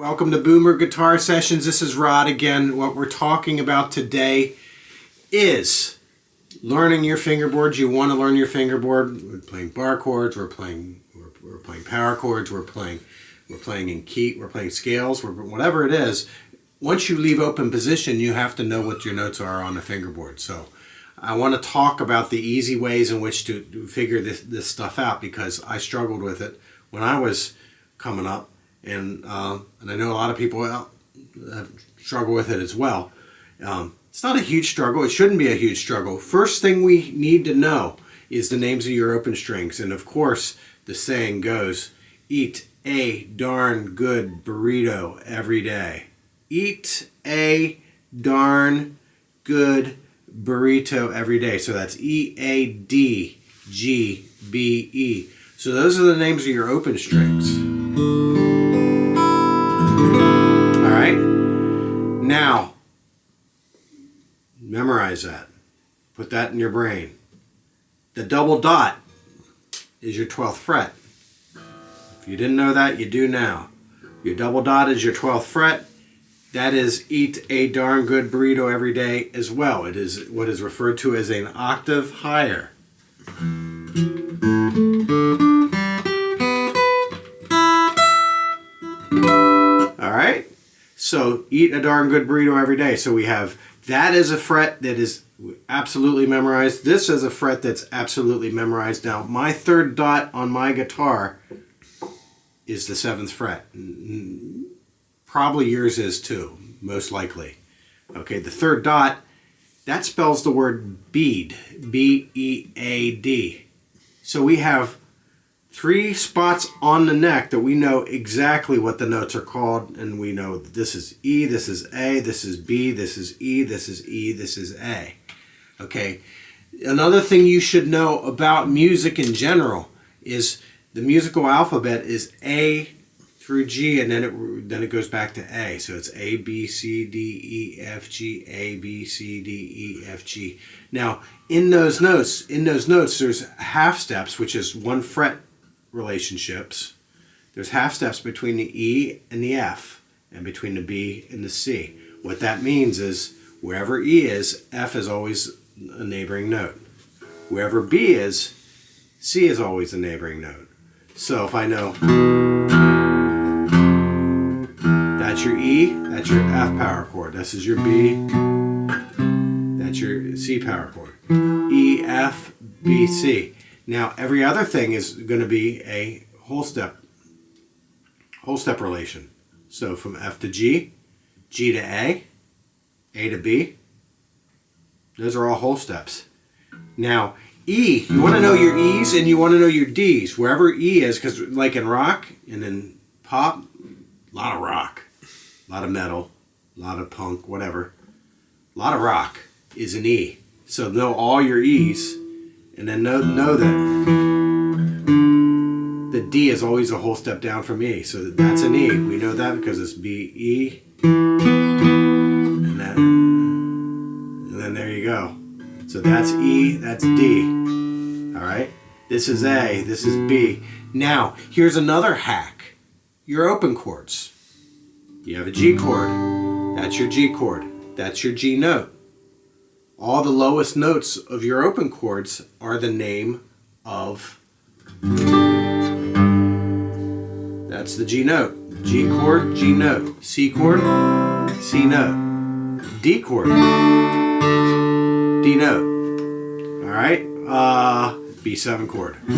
Welcome to Boomer Guitar Sessions. This is Rod again. What we're talking about today is learning your fingerboards. You want to learn your fingerboard. We're playing bar chords. We're playing power chords. We're playing in key. We're playing scales. Whatever it is. Once you leave open position, you have to know what your notes are on the fingerboard. So I want to talk about the easy ways in which to figure this stuff out, because I struggled with it when I was coming up. And I know a lot of people have struggled with it as well. It's not a huge struggle. It shouldn't be a huge struggle. First thing we need to know is the names of your open strings. And of course, the saying goes, eat a darn good burrito every day. Eat a darn good burrito every day. So that's E-A-D-G-B-E. So those are the names of your open strings. Now, memorize that. Put that in your brain. The double dot is your 12th fret. If you didn't know that, you do now. Your double dot is your 12th fret. That is eat a darn good burrito every day as well. It is what is referred to as an octave higher. All right? So eat a darn good burrito every day. So we have that as a fret that is absolutely memorized. This is a fret that's absolutely memorized. Now my third dot on my guitar is the 7th fret. Probably yours is too, most likely. Okay, the third dot, that spells the word bead, B-E-A-D. So we have 3 spots on the neck that we know exactly what the notes are called, and we know this is E, this is A, this is B, this is E, this is E, this is A. Okay. Another thing you should know about music in general is the musical alphabet is A through G, and then it goes back to A. So it's A, B, C, D, E, F, G, A, B, C, D, E, F, G. Now, in those notes, there's half steps, which is 1 fret relationships. There's half steps between the E and the F, and between the B and the C. What that means is wherever E is, F is always a neighboring note. Wherever B is, C is always a neighboring note. So if I know that's your E, that's your F power chord. This is your B, that's your C power chord. E, F, B, C. Now, every other thing is going to be a whole step relation. So from F to G, G to A to B, those are all whole steps. Now, E, you want to know your E's and you want to know your D's. Wherever E is, because like in rock and in pop, a lot of rock, a lot of metal, a lot of punk, whatever. A lot of rock is an E. So know all your E's. And then know that the D is always a whole step down from E. So that's an E. We know that because it's B, E, and then there you go. So that's E, that's D. All right? This is A, this is B. Now, here's another hack. Your open chords. You have a G chord. That's your G chord. That's your G note. All the lowest notes of your open chords are the name of, that's the G note. G chord, G note. C chord, C note. D chord, D note. All right? B7 chord, B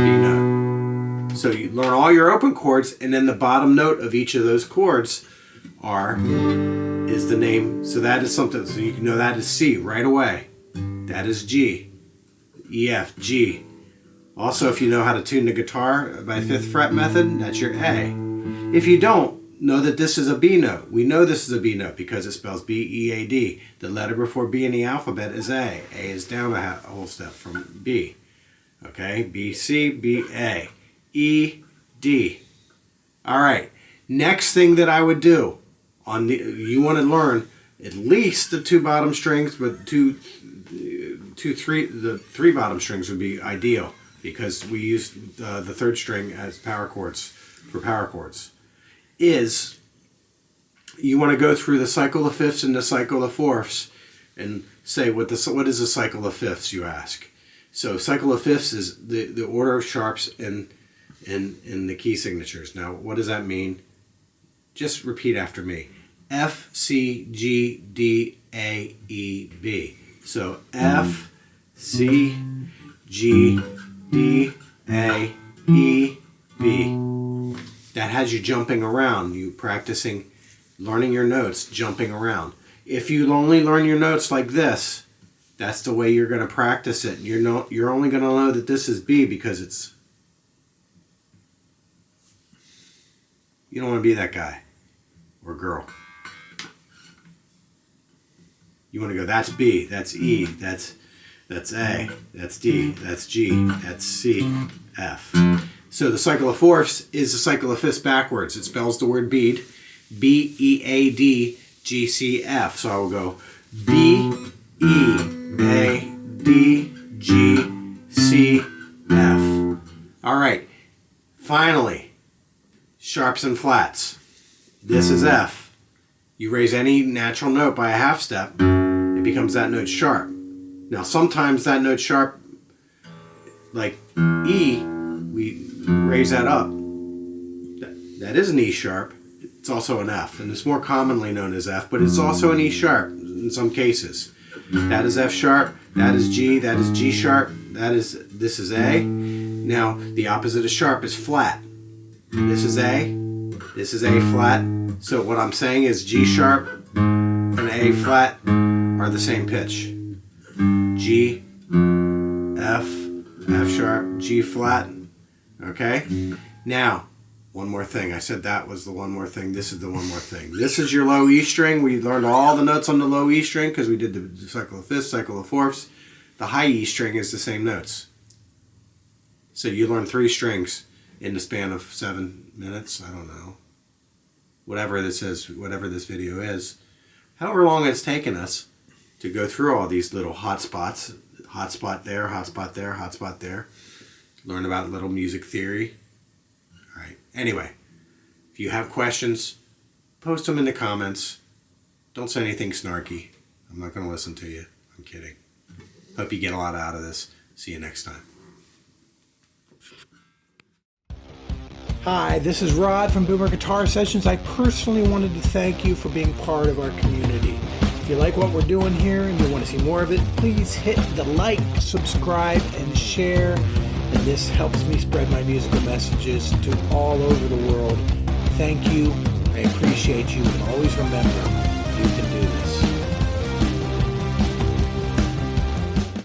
note. So you learn all your open chords, and then the bottom note of each of those chords is the name. So that is something, so you can know that is C right away. That is G. E, F, G. Also, if you know how to tune the guitar by 5th fret method, that's your A. If you don't, know that this is a B note. We know this is a B note because it spells B-E-A-D. The letter before B in the alphabet is A. A is down a whole step from B. Okay, B, C, B, A. E, D. All right, next thing that I would do, you want to learn at least the 2 bottom strings, but the 3 bottom strings would be ideal because we use the 3rd string as power chords for power chords. is you want to go through the cycle of fifths and the cycle of fourths and say what is a cycle of fifths, you ask. So cycle of fifths is the order of sharps in the key signatures. Now, what does that mean? Just repeat after me. F, C, G, D, A, E, B. So F, C, G, D, A, E, B. That has you jumping around, you practicing, learning your notes, jumping around. If you only learn your notes like this, that's the way you're going to practice it. You're only going to know that this is B because it's... You don't want to be that guy or girl. You want to go, that's B, that's E, that's A, that's D, that's G, that's C, F. So the cycle of fourths is the cycle of fifths backwards. It spells the word bead, B, E, A, D, G, C, F. So I will go B, E, A, D, G, C, F. All right, finally, sharps and flats. This is F. You raise any natural note by a half step, it becomes that note sharp. Now sometimes that note sharp, like E, we raise that up. That is an E sharp. It's also an F, and it's more commonly known as F, but it's also an E sharp in some cases. That is F sharp, that is G, that is G sharp, this is A. Now the opposite of sharp is flat. This is A flat. So what I'm saying is G sharp and A flat are the same pitch. G, F, F sharp, G flat. Okay? Now, one more thing. I said that was the one more thing. This is the one more thing. This is your low E string. We learned all the notes on the low E string because we did the cycle of fifths, cycle of fourths. The high E string is the same notes. So you learn 3 strings in the span of 7 minutes. I don't know. Whatever this is, whatever this video is. However long it's taken us to go through all these little hot spots. Hot spot there, hot spot there, hot spot there. Learn about little music theory. All right. Anyway, if you have questions, post them in the comments. Don't say anything snarky. I'm not going to listen to you. I'm kidding. Hope you get a lot out of this. See you next time. Hi, this is Rod from Boomer Guitar Sessions. I personally wanted to thank you for being part of our community. If you like what we're doing here and you want to see more of it, please hit the like, subscribe, and share. And this helps me spread my musical messages to all over the world. Thank you. I appreciate you. And always remember,